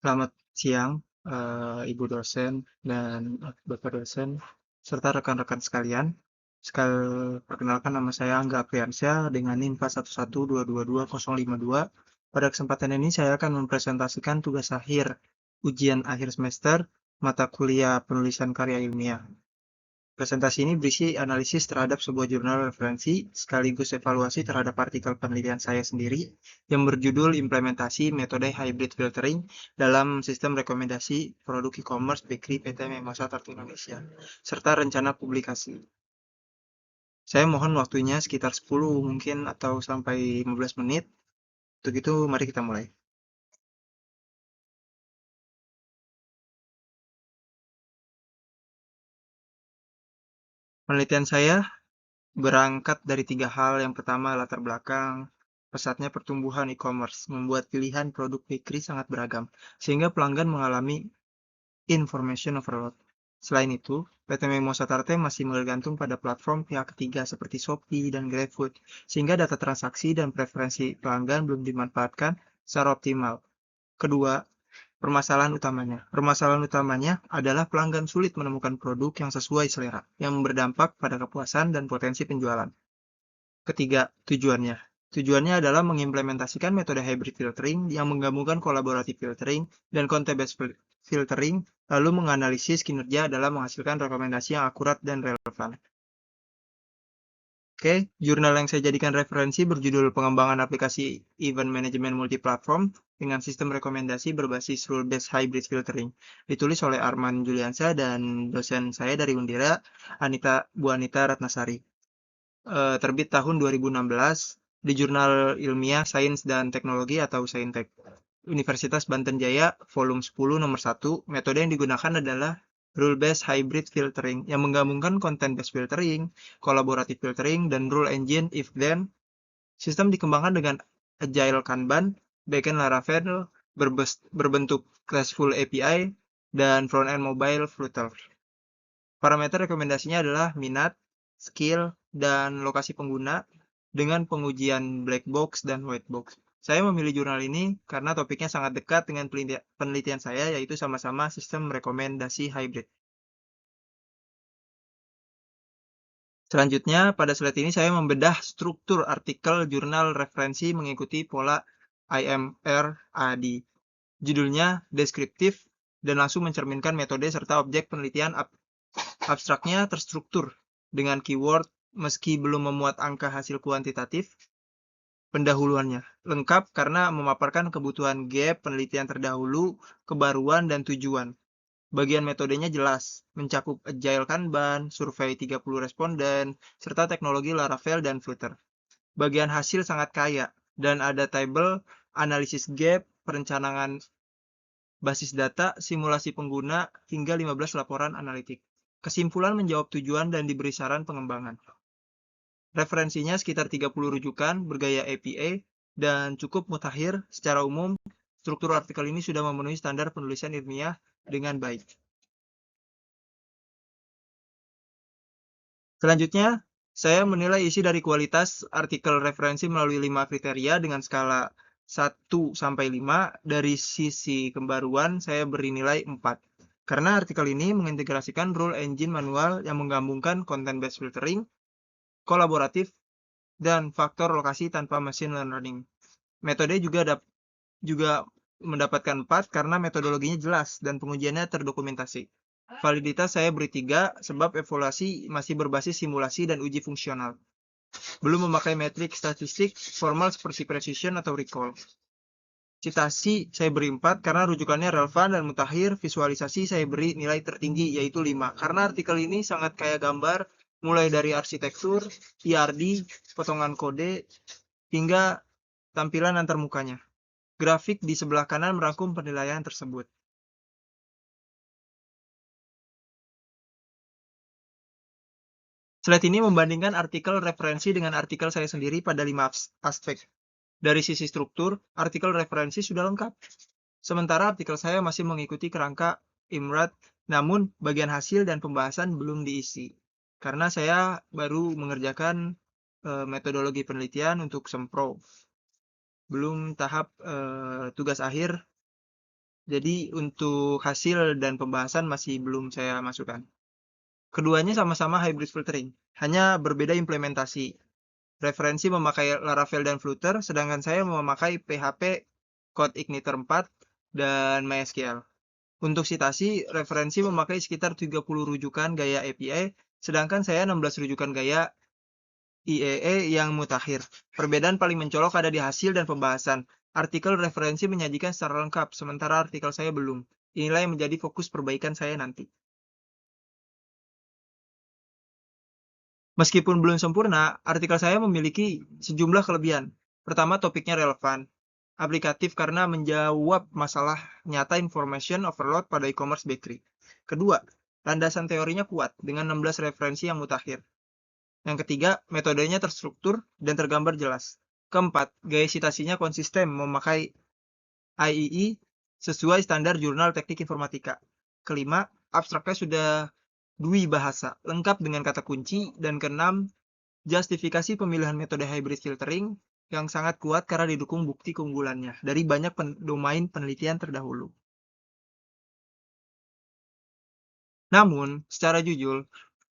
Selamat siang, Ibu dosen dan Bapak dosen, serta rekan-rekan sekalian. Perkenalkan nama saya Angga Apriansyah dengan NIM 41122220052. Pada kesempatan ini saya akan mempresentasikan tugas akhir ujian akhir semester mata kuliah penulisan karya ilmiah. Presentasi ini berisi analisis terhadap sebuah jurnal referensi sekaligus evaluasi terhadap artikel penelitian saya sendiri yang berjudul Implementasi Metode Hybrid Filtering dalam Sistem Rekomendasi Produk E-commerce Bakery PT Mimosat Art Indonesia, serta rencana publikasi. Saya mohon waktunya sekitar 10 mungkin atau sampai 15 menit. Untuk itu, mari kita mulai. Penelitian saya berangkat dari 3 hal. Yang pertama, latar belakang. Pesatnya pertumbuhan e-commerce membuat pilihan produk bakery sangat beragam, sehingga pelanggan mengalami information overload. Selain itu, PT Mimosat Arte masih bergantung pada platform pihak ketiga seperti Shopee dan GrabFood, sehingga data transaksi dan preferensi pelanggan belum dimanfaatkan secara optimal. Kedua, Permasalahan utamanya adalah pelanggan sulit menemukan produk yang sesuai selera, yang berdampak pada kepuasan dan potensi penjualan. Ketiga, tujuannya. Tujuannya adalah mengimplementasikan metode hybrid filtering yang menggabungkan collaborative filtering dan content-based filtering, lalu menganalisis kinerja dalam menghasilkan rekomendasi yang akurat dan relevan. Oke, jurnal yang saya jadikan referensi berjudul Pengembangan Aplikasi Event Management Multiplatform dengan sistem rekomendasi berbasis rule-based hybrid filtering. Ditulis oleh Arman Juliansyah dan dosen saya dari Undira, Bu Anita Ratnasari. Terbit tahun 2016 di Jurnal Ilmiah Sains dan Teknologi atau Saintek. Universitas Banten Jaya, volume 10 nomor 1. Metode yang digunakan adalah rule-based hybrid filtering yang menggabungkan content-based filtering, collaborative filtering, dan rule engine if-then. Sistem dikembangkan dengan Agile Kanban, backend Laravel, berbentuk classful API, dan front-end mobile Flutter. Parameter rekomendasinya adalah minat, skill, dan lokasi pengguna dengan pengujian black box dan white box. Saya memilih jurnal ini karena topiknya sangat dekat dengan penelitian saya, yaitu sama-sama sistem rekomendasi hybrid. Selanjutnya, pada slide ini saya membedah struktur artikel jurnal referensi mengikuti pola IMR-AD. Judulnya deskriptif dan langsung mencerminkan metode serta objek penelitian. Abstraknya terstruktur dengan keyword meski belum memuat angka hasil kuantitatif. Pendahuluannya lengkap karena memaparkan kebutuhan gap, penelitian terdahulu, kebaruan, dan tujuan. Bagian metodenya jelas, mencakup Agile Kanban, survei 30 responden, serta teknologi Laravel dan Flutter. Bagian hasil sangat kaya, dan ada table, analisis gap, perencanaan basis data, simulasi pengguna, hingga 15 laporan analitik. Kesimpulan menjawab tujuan dan diberi saran pengembangan. Referensinya sekitar 30 rujukan bergaya APA dan cukup mutakhir. Secara umum, struktur artikel ini sudah memenuhi standar penulisan ilmiah dengan baik. Selanjutnya, saya menilai isi dari kualitas artikel referensi melalui 5 kriteria dengan skala 1-5. Dari sisi kembaruan, saya beri nilai 4. Karena artikel ini mengintegrasikan rule engine manual yang menggabungkan content-based filtering, kolaboratif, dan faktor lokasi tanpa machine learning. Metode juga mendapatkan 4 karena metodologinya jelas dan pengujiannya terdokumentasi. Validitas saya beri 3 sebab evaluasi masih berbasis simulasi dan uji fungsional. Belum memakai metrik statistik formal seperti precision atau recall. Citasi saya beri 4 karena rujukannya relevan dan mutakhir. Visualisasi saya beri nilai tertinggi yaitu 5 karena artikel ini sangat kaya gambar mulai dari arsitektur, PRD, potongan kode, hingga tampilan antarmukanya. Grafik di sebelah kanan merangkum penilaian tersebut. Slide ini membandingkan artikel referensi dengan artikel saya sendiri pada 5 aspek. Dari sisi struktur, artikel referensi sudah lengkap. Sementara artikel saya masih mengikuti kerangka IMRAD, namun bagian hasil dan pembahasan belum diisi. Karena saya baru mengerjakan metodologi penelitian untuk Sempro. Belum tahap tugas akhir Jadi untuk hasil dan pembahasan masih belum saya masukkan. Keduanya sama-sama hybrid filtering, hanya berbeda implementasi. Referensi memakai Laravel dan Flutter, sedangkan saya memakai PHP, CodeIgniter 4, dan MySQL. Untuk citasi, referensi memakai sekitar 30 rujukan gaya API, sedangkan saya 16 rujukan gaya IEE yang mutakhir. Perbedaan paling mencolok ada di hasil dan pembahasan. Artikel referensi menyajikan secara lengkap, sementara artikel saya belum. Inilah yang menjadi fokus perbaikan saya nanti. Meskipun belum sempurna, artikel saya memiliki sejumlah kelebihan. Pertama, topiknya relevan, aplikatif karena menjawab masalah nyata information overload pada e-commerce bakery. Kedua, landasan teorinya kuat dengan 16 referensi yang mutakhir. Yang ketiga, metodenya terstruktur dan tergambar jelas. Keempat, gaya citasinya konsisten memakai IEE sesuai standar Jurnal Teknik Informatika. Kelima, abstraknya sudah dwi bahasa, lengkap dengan kata kunci. Dan keenam, justifikasi pemilihan metode hybrid filtering yang sangat kuat karena didukung bukti keunggulannya dari banyak domain penelitian terdahulu. Namun, secara jujur,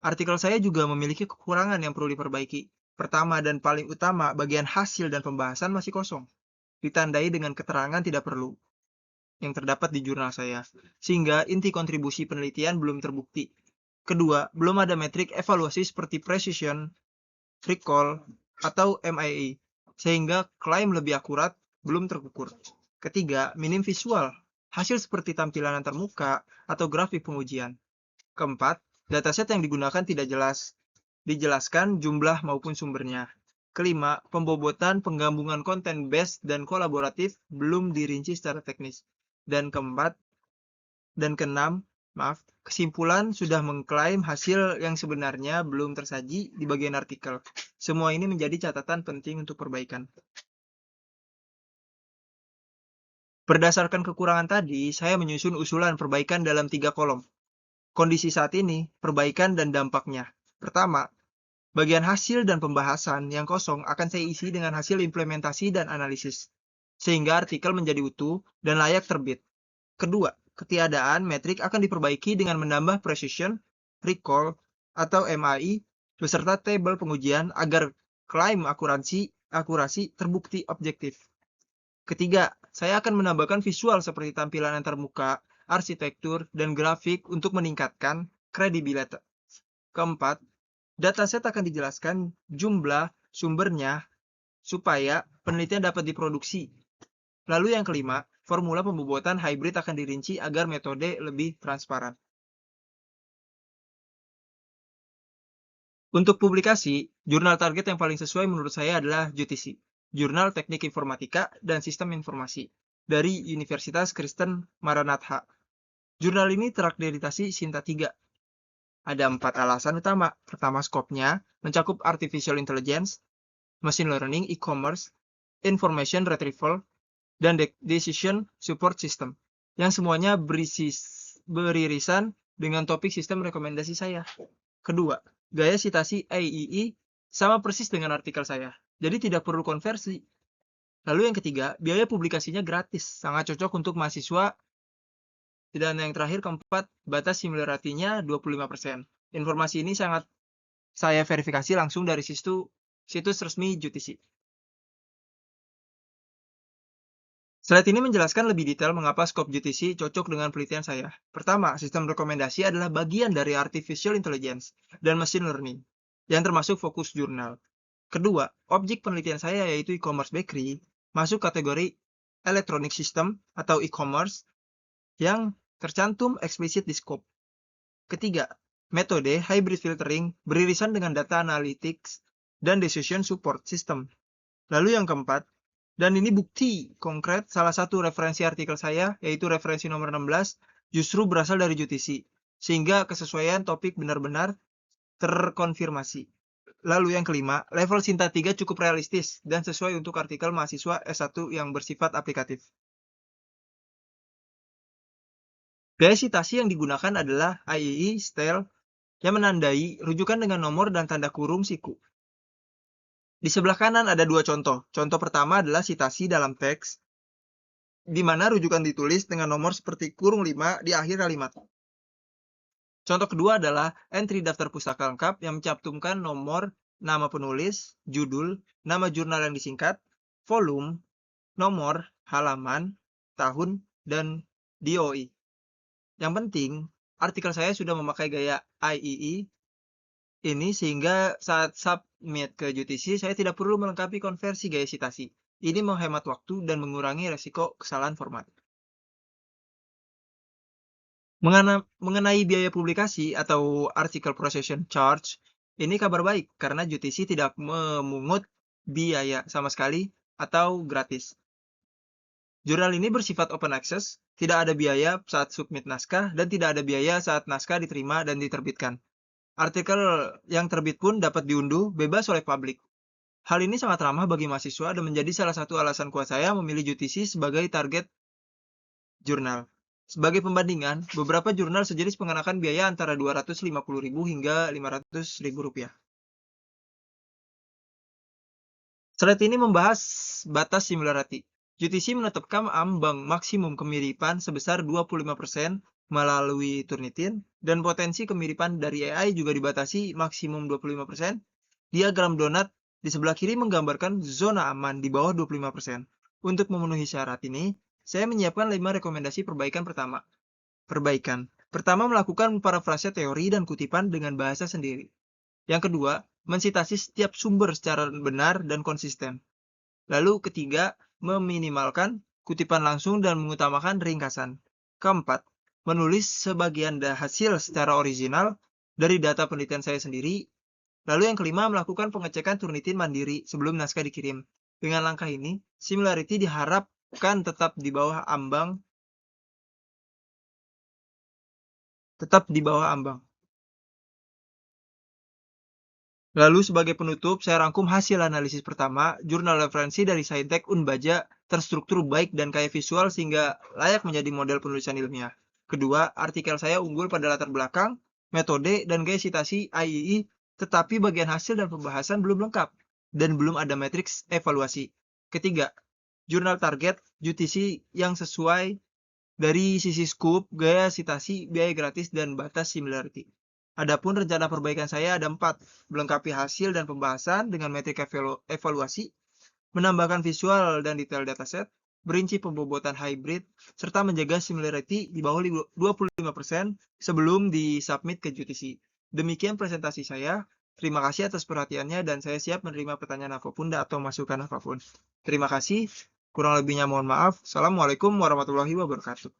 artikel saya juga memiliki kekurangan yang perlu diperbaiki. Pertama dan paling utama, bagian hasil dan pembahasan masih kosong, ditandai dengan keterangan tidak perlu yang terdapat di jurnal saya, sehingga inti kontribusi penelitian belum terbukti. Kedua, belum ada metrik evaluasi seperti precision, recall, atau MIA, sehingga klaim lebih akurat belum terukur. Ketiga, minim visual, hasil seperti tampilan antarmuka atau grafik pengujian. Keempat, dataset yang digunakan tidak jelas, dijelaskan jumlah maupun sumbernya. Kelima, pembobotan penggabungan konten base dan kolaboratif belum dirinci secara teknis. Dan keenam, kesimpulan sudah mengklaim hasil yang sebenarnya belum tersaji di bagian artikel. Semua ini menjadi catatan penting untuk perbaikan. Berdasarkan kekurangan tadi, saya menyusun usulan perbaikan dalam 3 kolom. Kondisi saat ini, perbaikan dan dampaknya. Pertama, bagian hasil dan pembahasan yang kosong akan saya isi dengan hasil implementasi dan analisis, sehingga artikel menjadi utuh dan layak terbit. Kedua, ketiadaan metrik akan diperbaiki dengan menambah precision, recall, atau MAI beserta tabel pengujian agar klaim akurasi terbukti objektif. Ketiga, saya akan menambahkan visual seperti tampilan antarmuka, arsitektur, dan grafik untuk meningkatkan kredibilitas. Keempat, dataset akan dijelaskan jumlah sumbernya supaya penelitian dapat diproduksi. Lalu yang kelima, formula pembobotan hybrid akan dirinci agar metode lebih transparan. Untuk publikasi, jurnal target yang paling sesuai menurut saya adalah JTC, Jurnal Teknik Informatika dan Sistem Informasi, dari Universitas Kristen Maranatha. Jurnal ini terakreditasi Sinta 3. Ada 4 alasan utama. Pertama, skopnya mencakup Artificial Intelligence, Machine Learning, E-commerce, Information Retrieval, dan Decision Support System, yang semuanya beririsan dengan topik sistem rekomendasi saya. Kedua, gaya citasi IEE sama persis dengan artikel saya, jadi tidak perlu konversi. Lalu yang ketiga, biaya publikasinya gratis, sangat cocok untuk mahasiswa. Dan yang terakhir, keempat, batas similarity-nya 25%. Informasi ini sangat saya verifikasi langsung dari situs resmi JTC. Slide ini menjelaskan lebih detail mengapa skop JTC cocok dengan penelitian saya. Pertama, sistem rekomendasi adalah bagian dari Artificial Intelligence dan Machine Learning, yang termasuk fokus jurnal. Kedua, objek penelitian saya yaitu e-commerce bakery, masuk kategori Electronic System atau e-commerce yang tercantum eksplisit di skop. Ketiga, metode hybrid filtering beririsan dengan data analytics dan decision support system. Lalu yang keempat, dan ini bukti konkret, salah satu referensi artikel saya, yaitu referensi nomor 16, justru berasal dari JTC, sehingga kesesuaian topik benar-benar terkonfirmasi. Lalu yang kelima, level Sinta 3 cukup realistis dan sesuai untuk artikel mahasiswa S1 yang bersifat aplikatif. Gaya citasi yang digunakan adalah IEE style yang menandai rujukan dengan nomor dan tanda kurung siku. Di sebelah kanan ada dua contoh. Contoh pertama adalah citasi dalam teks di mana rujukan ditulis dengan nomor seperti kurung 5 di akhir kalimat. Contoh kedua adalah entry daftar pustaka lengkap yang mencantumkan nomor, nama penulis, judul, nama jurnal yang disingkat, volume, nomor, halaman, tahun, dan DOI. Yang penting, artikel saya sudah memakai gaya IEE ini sehingga saat submit ke UTC saya tidak perlu melengkapi konversi gaya sitasi. Ini menghemat waktu dan mengurangi resiko kesalahan format. Mengenai biaya publikasi atau article processing charge, ini kabar baik karena UTC tidak memungut biaya sama sekali atau gratis. Jurnal ini bersifat open access, tidak ada biaya saat submit naskah, dan tidak ada biaya saat naskah diterima dan diterbitkan. Artikel yang terbit pun dapat diunduh bebas oleh publik. Hal ini sangat ramah bagi mahasiswa dan menjadi salah satu alasan kuat saya memilih UTC sebagai target jurnal. Sebagai pembandingan, beberapa jurnal sejenis mengenakan biaya antara Rp250.000 hingga Rp500.000. Slide ini membahas batas similarity. UTC menetapkan ambang maksimum kemiripan sebesar 25% melalui Turnitin, dan potensi kemiripan dari AI juga dibatasi maksimum 25%. Diagram donat di sebelah kiri menggambarkan zona aman di bawah 25%. Untuk memenuhi syarat ini, saya menyiapkan 5 rekomendasi perbaikan pertama. Pertama, melakukan parafrase teori dan kutipan dengan bahasa sendiri. Yang kedua, mensitasi setiap sumber secara benar dan konsisten. Lalu ketiga, meminimalkan kutipan langsung dan mengutamakan ringkasan. Keempat, menulis sebagian hasil secara original dari data penelitian saya sendiri. Lalu yang kelima, melakukan pengecekan Turnitin mandiri sebelum naskah dikirim. Dengan langkah ini, similarity diharapkan tetap di bawah ambang. Lalu sebagai penutup, saya rangkum hasil analisis pertama. Jurnal referensi dari Saintek Unbaja terstruktur baik dan kaya visual sehingga layak menjadi model penulisan ilmiah. Kedua, artikel saya unggul pada latar belakang, metode, dan gaya citasi IEE, tetapi bagian hasil dan pembahasan belum lengkap dan belum ada matriks evaluasi. Ketiga, jurnal target UTC yang sesuai dari sisi scoop, gaya citasi, biaya gratis, dan batas similarity. Adapun rencana perbaikan saya ada 4, melengkapi hasil dan pembahasan dengan metrik evaluasi, menambahkan visual dan detail dataset, berinci pembobotan hybrid, serta menjaga similarity di bawah 25% sebelum disubmit ke UTC. Demikian presentasi saya. Terima kasih atas perhatiannya dan saya siap menerima pertanyaan apapun atau masukan apapun. Terima kasih. Kurang lebihnya mohon maaf. Assalamualaikum warahmatullahi wabarakatuh.